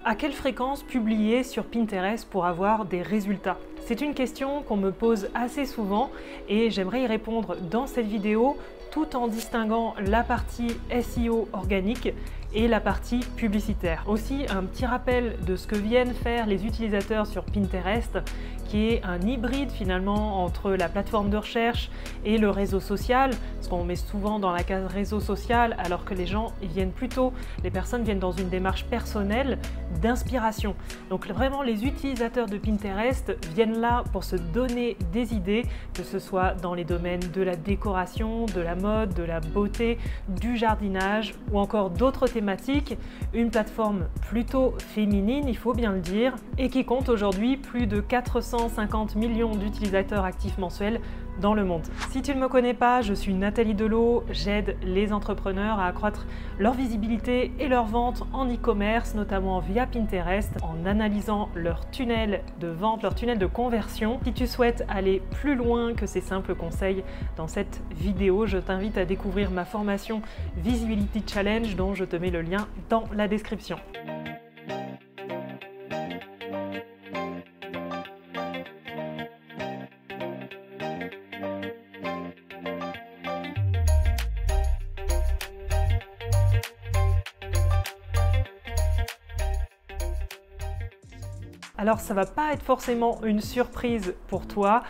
À quelle fréquence publier sur Pinterest pour avoir des résultats? C'est une question qu'on me pose assez souvent et j'aimerais y répondre dans cette vidéo tout en distinguant la partie SEO organique et la partie publicitaire. Aussi, un petit rappel de ce que viennent faire les utilisateurs sur Pinterest, qui est un hybride finalement entre la plateforme de recherche et le réseau social, parce qu'on met souvent dans la case réseau social, alors que les personnes viennent dans une démarche personnelle d'inspiration. Donc vraiment, les utilisateurs de Pinterest viennent là pour se donner des idées, que ce soit dans les domaines de la décoration, de la mode, de la beauté, du jardinage ou encore d'autres thématiques. Une plateforme plutôt féminine, il faut bien le dire, et qui compte aujourd'hui plus de 450 millions d'utilisateurs actifs mensuels dans le monde. Si tu ne me connais pas, je suis Nathalie Delot, j'aide les entrepreneurs à accroître leur visibilité et leur vente en e-commerce, notamment via Pinterest, en analysant leur tunnel de vente, leur tunnel de conversion. Si tu souhaites aller plus loin que ces simples conseils dans cette vidéo, je t'invite à découvrir ma formation Visibility Challenge dont je te mets le lien dans la description. Alors ça va pas être forcément une surprise pour toi.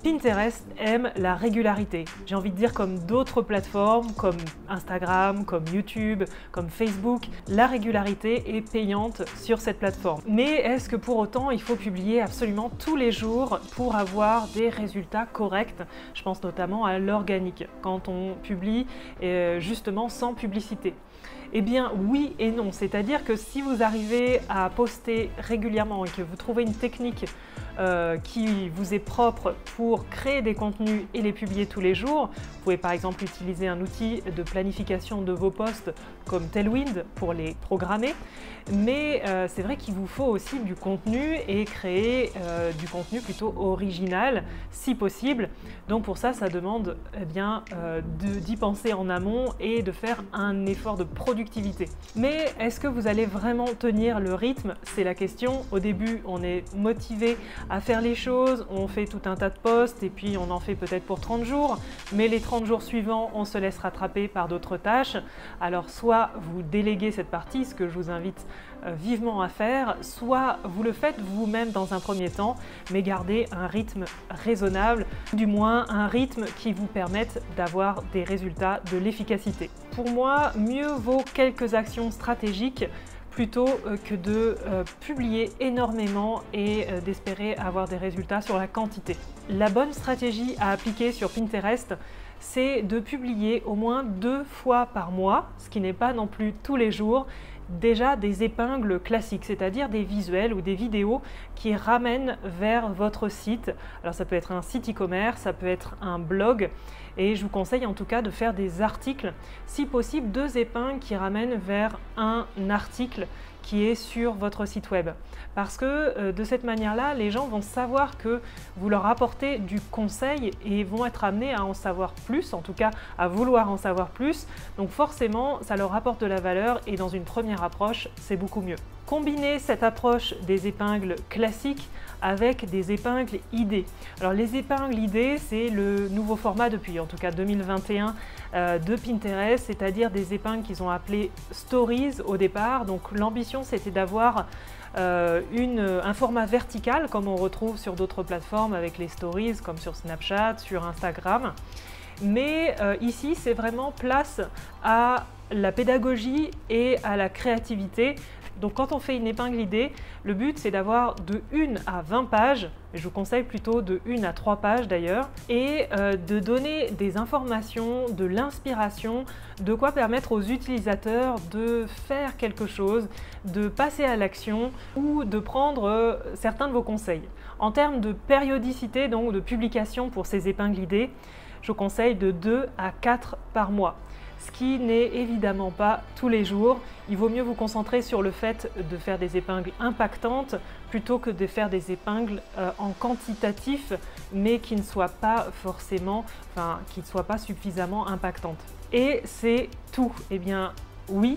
Pinterest aime la régularité. J'ai envie de dire comme d'autres plateformes, comme Instagram, comme YouTube, comme Facebook, la régularité est payante sur cette plateforme. Mais est-ce que pour autant il faut publier absolument tous les jours pour avoir des résultats corrects? Je pense notamment à l'organique, quand on publie justement sans publicité. Eh bien oui et non, c'est-à-dire que si vous arrivez à poster régulièrement et que vous trouvez une technique qui vous est propre pour créer des contenus et les publier tous les jours, vous pouvez par exemple utiliser un outil de planification de vos posts comme Tailwind pour les programmer, mais c'est vrai qu'il vous faut aussi du contenu et créer du contenu plutôt original si possible. Donc pour ça, ça demande d'y penser en amont et de faire un effort de productivité. Mais est-ce que vous allez vraiment tenir le rythme? C'est la question. Au début, on est motivé à faire les choses, on fait tout un tas de posts et puis on en fait peut-être pour 30 jours, mais les 30 jours suivants, on se laisse rattraper par d'autres tâches. Alors soit vous déléguez cette partie, ce que je vous invite vivement à faire, soit vous le faites vous-même dans un premier temps, mais gardez un rythme raisonnable, du moins un rythme qui vous permette d'avoir des résultats, de l'efficacité. Pour moi, mieux vaut quelques actions stratégiques plutôt que de publier énormément et d'espérer avoir des résultats sur la quantité. La bonne stratégie à appliquer sur Pinterest, c'est de publier au moins 2 fois par mois, ce qui n'est pas non plus tous les jours, déjà des épingles classiques, c'est-à-dire des visuels ou des vidéos qui ramènent vers votre site. Alors ça peut être un site e-commerce, ça peut être un blog, et je vous conseille en tout cas de faire des articles, si possible 2 épingles qui ramènent vers un article qui est sur votre site web. Parce que de cette manière-là, les gens vont savoir que vous leur apportez du conseil et vont être amenés à en savoir plus, en tout cas à vouloir en savoir plus. Donc forcément, ça leur apporte de la valeur et dans une première approche, c'est beaucoup mieux. Combinez cette approche des épingles classiques avec des épingles idées. Alors les épingles idées, c'est le nouveau format depuis en tout cas 2021 de Pinterest, c'est-à-dire des épingles qu'ils ont appelées Stories au départ. Donc l'ambition, c'était d'avoir un format vertical comme on retrouve sur d'autres plateformes avec les stories comme sur Snapchat, sur Instagram. Mais ici, c'est vraiment place à la pédagogie et à la créativité. Donc quand on fait une épingle idée, le but c'est d'avoir de 1 à 20 pages, je vous conseille plutôt de 1 à 3 pages d'ailleurs, et de donner des informations, de l'inspiration, de quoi permettre aux utilisateurs de faire quelque chose, de passer à l'action ou de prendre certains de vos conseils. En termes de périodicité, donc de publication pour ces épingles idées, je vous conseille de 2 à 4 par mois. Ce qui n'est évidemment pas tous les jours. Il vaut mieux vous concentrer sur le fait de faire des épingles impactantes plutôt que de faire des épingles en quantitatif, mais qui ne soient pas forcément, qui ne soient pas suffisamment impactantes. Et c'est tout. Eh bien, Oui,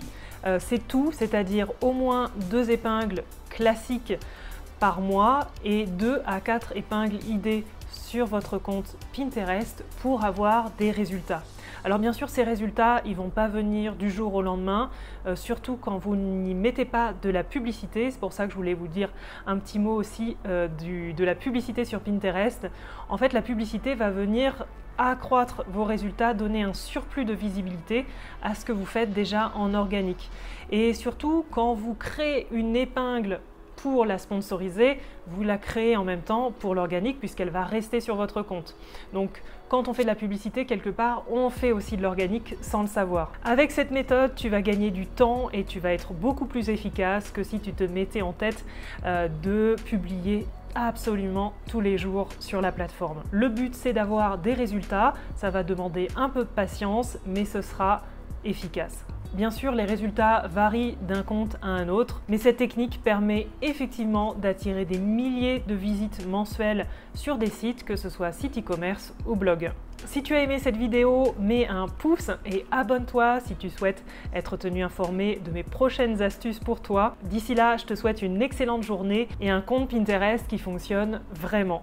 c'est tout, c'est-à-dire au moins 2 épingles classiques par mois et 2 à 4 épingles idées sur votre compte Pinterest pour avoir des résultats. Alors bien sûr, ces résultats, ils ne vont pas venir du jour au lendemain, surtout quand vous n'y mettez pas de la publicité. C'est pour ça que je voulais vous dire un petit mot aussi de la publicité sur Pinterest. En fait, la publicité va venir accroître vos résultats, donner un surplus de visibilité à ce que vous faites déjà en organique. Et surtout, quand vous créez une épingle pour la sponsoriser, vous la créez en même temps pour l'organique puisqu'elle va rester sur votre compte. Donc quand on fait de la publicité, quelque part, on fait aussi de l'organique sans le savoir. Avec cette méthode, tu vas gagner du temps et tu vas être beaucoup plus efficace que si tu te mettais en tête de publier absolument tous les jours sur la plateforme. Le but, c'est d'avoir des résultats. Ça va demander un peu de patience, mais ce sera efficace. Bien sûr, les résultats varient d'un compte à un autre, mais cette technique permet effectivement d'attirer des milliers de visites mensuelles sur des sites, que ce soit site e-commerce ou blog. Si tu as aimé cette vidéo, mets un pouce et abonne-toi si tu souhaites être tenu informé de mes prochaines astuces pour toi. D'ici là, je te souhaite une excellente journée et un compte Pinterest qui fonctionne vraiment.